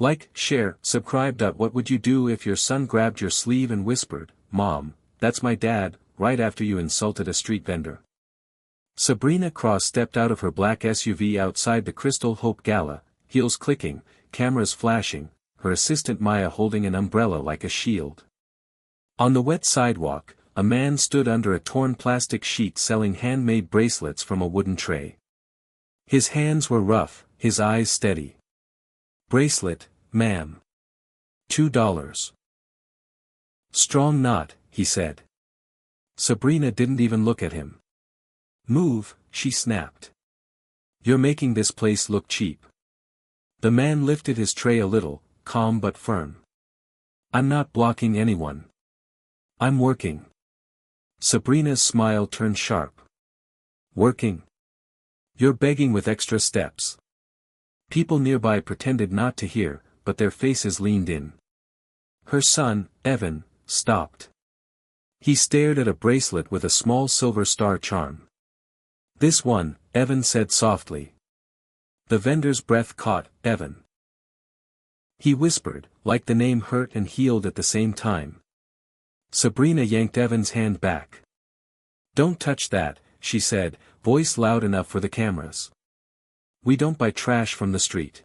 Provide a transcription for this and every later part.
Like, share, subscribe. What would you do if your son grabbed your sleeve and whispered, "Mom, that's my dad," right after you insulted a street vendor? Sabrina Cross stepped out of her black SUV outside the Crystal Hope Gala, heels clicking, cameras flashing, her assistant Maya holding an umbrella like a shield. On the wet sidewalk, a man stood under a torn plastic sheet selling handmade bracelets from a wooden tray. His hands were rough, his eyes steady. "Bracelet, ma'am. $2. Strong knot," he said. Sabrina didn't even look at him. "Move," she snapped. "You're making this place look cheap." The man lifted his tray a little, calm but firm. "I'm not blocking anyone. I'm working." Sabrina's smile turned sharp. "Working? You're begging with extra steps." People nearby pretended not to hear, but their faces leaned in. Her son, Evan, stopped. He stared at a bracelet with a small silver star charm. "This one," Evan said softly. The vendor's breath caught Evan. He whispered, like the name hurt and healed at the same time. Sabrina yanked Evan's hand back. "Don't touch that," she said, voice loud enough for the cameras. "We don't buy trash from the street."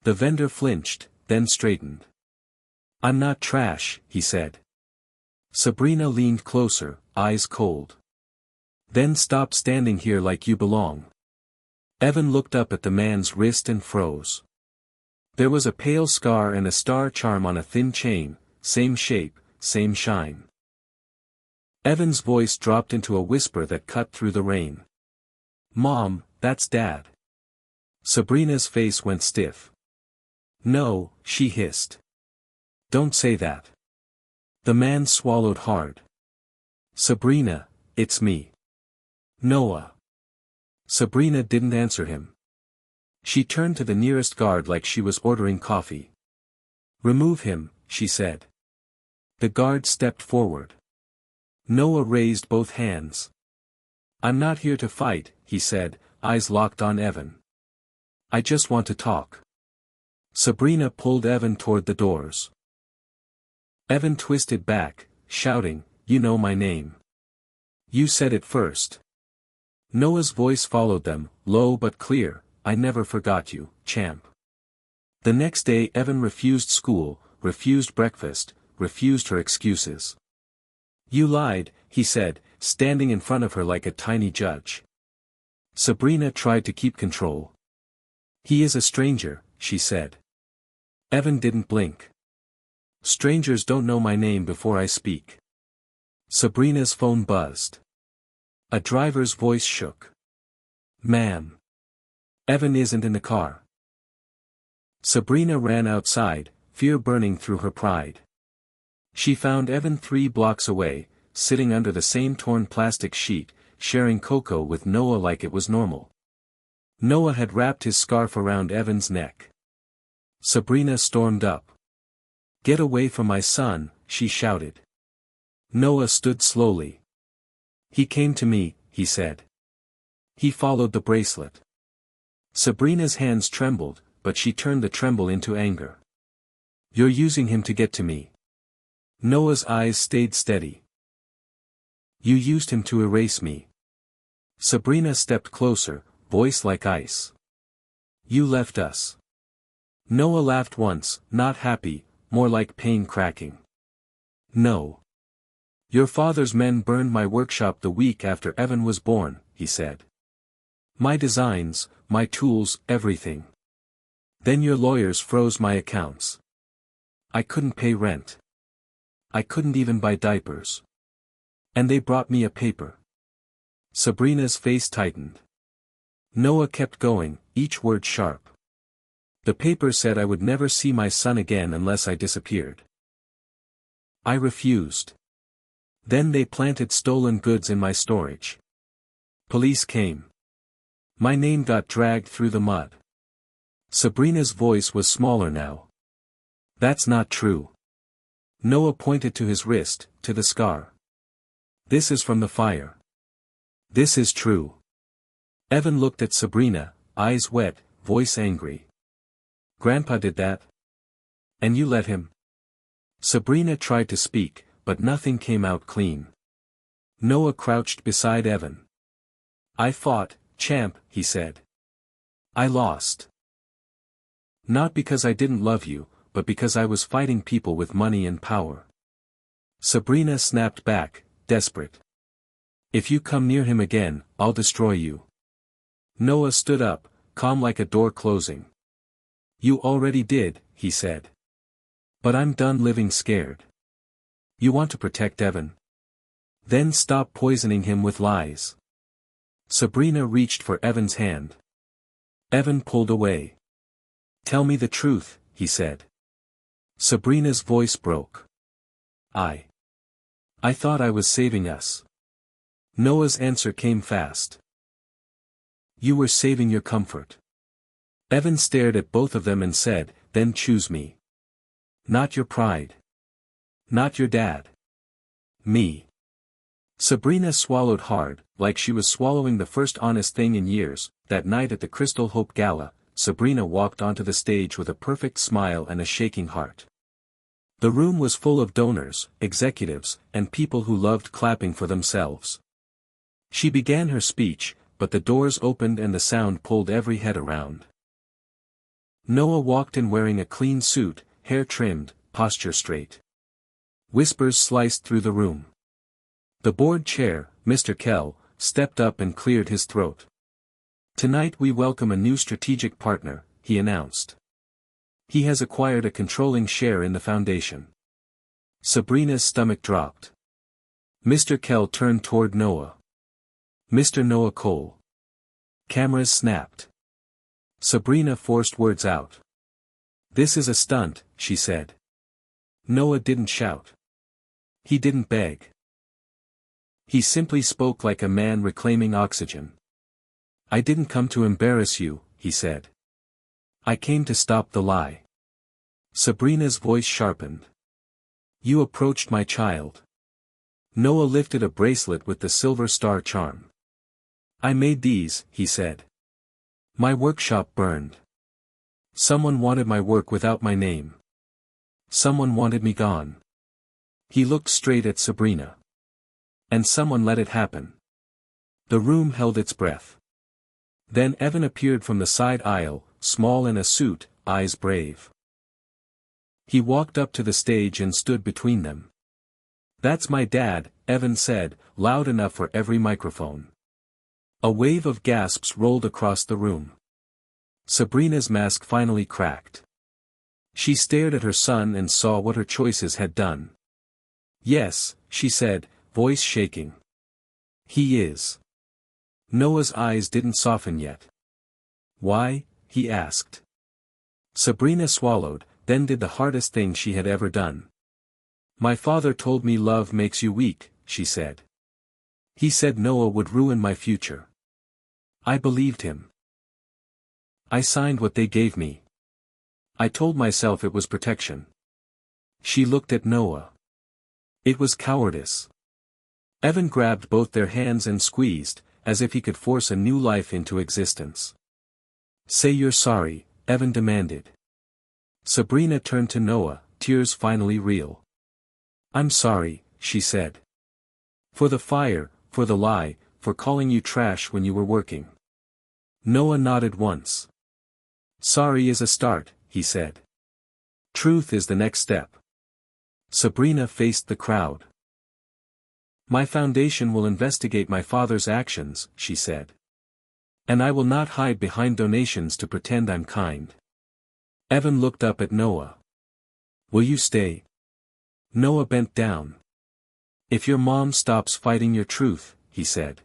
The vendor flinched, then straightened. "I'm not trash," he said. Sabrina leaned closer, eyes cold. "Then stop standing here like you belong." Evan looked up at the man's wrist and froze. There was a pale scar and a star charm on a thin chain, same shape, same shine. Evan's voice dropped into a whisper that cut through the rain. "Mom, that's Dad." Sabrina's face went stiff. "No," she hissed. "Don't say that." The man swallowed hard. "Sabrina, it's me. Noah." Sabrina didn't answer him. She turned to the nearest guard like she was ordering coffee. "Remove him," she said. The guard stepped forward. Noah raised both hands. "I'm not here to fight," he said, eyes locked on Evan. "I just want to talk." Sabrina pulled Evan toward the doors. Evan twisted back, shouting, "You know my name. You said it first." Noah's voice followed them, low but clear, "I never forgot you, champ." The next day Evan refused school, refused breakfast, refused her excuses. "You lied," he said, standing in front of her like a tiny judge. Sabrina tried to keep control. "He is a stranger," she said. Evan didn't blink. "Strangers don't know my name before I speak." Sabrina's phone buzzed. A driver's voice shook. "Ma'am. Evan isn't in the car." Sabrina ran outside, fear burning through her pride. She found Evan 3 blocks away, sitting under the same torn plastic sheet, sharing cocoa with Noah like it was normal. Noah had wrapped his scarf around Evan's neck. Sabrina stormed up. "Get away from my son," she shouted. Noah stood slowly. "He came to me," he said. "He followed the bracelet." Sabrina's hands trembled, but she turned the tremble into anger. "You're using him to get to me." Noah's eyes stayed steady. "You used him to erase me." Sabrina stepped closer, voice like ice. "You left us." Noah laughed once, not happy, more like pain cracking. "No. Your father's men burned my workshop the week after Evan was born," he said. "My designs, my tools, everything. Then your lawyers froze my accounts. I couldn't pay rent. I couldn't even buy diapers. And they brought me a paper." Sabrina's face tightened. Noah kept going, each word sharp. "The paper said I would never see my son again unless I disappeared. I refused. Then they planted stolen goods in my storage. Police came. My name got dragged through the mud." Sabrina's voice was smaller now. "That's not true." Noah pointed to his wrist, to the scar. "This is from the fire. This is true." Evan looked at Sabrina, eyes wet, voice angry. "Grandpa did that?" And you let him? Sabrina tried to speak, but nothing came out clean. Noah crouched beside Evan. I fought, champ, he said. I lost. Not because I didn't love you, but because I was fighting people with money and power. Sabrina snapped back, desperate. If you come near him again, I'll destroy you. Noah stood up, calm like a door closing. You already did, he said. But I'm done living scared. You want to protect Evan? Then stop poisoning him with lies. Sabrina reached for Evan's hand. Evan pulled away. Tell me the truth, he said. Sabrina's voice broke. I thought I was saving us. Noah's answer came fast. You were saving your comfort. Evan stared at both of them and said, then choose me. Not your pride. Not your dad. Me. Sabrina swallowed hard, like she was swallowing the first honest thing in years. That night at the Crystal Hope Gala, Sabrina walked onto the stage with a perfect smile and a shaking heart. The room was full of donors, executives, and people who loved clapping for themselves. She began her speech, but the doors opened and the sound pulled every head around. Noah walked in wearing a clean suit, hair trimmed, posture straight. Whispers sliced through the room. The board chair, Mr. Kell, stepped up and cleared his throat. Tonight we welcome a new strategic partner, he announced. He has acquired a controlling share in the foundation. Sabrina's stomach dropped. Mr. Kell turned toward Noah. Mr. Noah Cole. Cameras snapped. Sabrina forced words out. This is a stunt, she said. Noah didn't shout. He didn't beg. He simply spoke like a man reclaiming oxygen. I didn't come to embarrass you, he said. I came to stop the lie. Sabrina's voice sharpened. You approached my child. Noah lifted a bracelet with the silver star charm. I made these, he said. My workshop burned. Someone wanted my work without my name. Someone wanted me gone. He looked straight at Sabrina. And someone let it happen. The room held its breath. Then Evan appeared from the side aisle, small in a suit, eyes brave. He walked up to the stage and stood between them. That's my dad, Evan said, loud enough for every microphone. A wave of gasps rolled across the room. Sabrina's mask finally cracked. She stared at her son and saw what her choices had done. Yes, she said, voice shaking. He is. Noah's eyes didn't soften yet. Why? He asked. Sabrina swallowed, then did the hardest thing she had ever done. My father told me love makes you weak, she said. He said Noah would ruin my future. I believed him. I signed what they gave me. I told myself it was protection. She looked at Noah. It was cowardice. Evan grabbed both their hands and squeezed, as if he could force a new life into existence. Say you're sorry, Evan demanded. Sabrina turned to Noah, tears finally real. I'm sorry, she said. For the fire, for the lie, for calling you trash when you were working. Noah nodded once. Sorry is a start, he said. Truth is the next step. Sabrina faced the crowd. My foundation will investigate my father's actions, she said. And I will not hide behind donations to pretend I'm kind. Evan looked up at Noah. Will you stay? Noah bent down. If your mom stops fighting your truth, he said.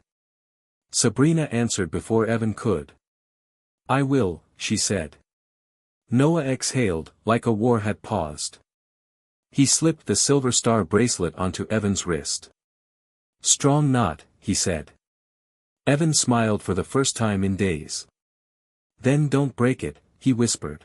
Sabrina answered before Evan could. I will, she said. Noah exhaled, like a war had paused. He slipped the silver star bracelet onto Evan's wrist. Strong knot, he said. Evan smiled for the first time in days. Then don't break it, he whispered.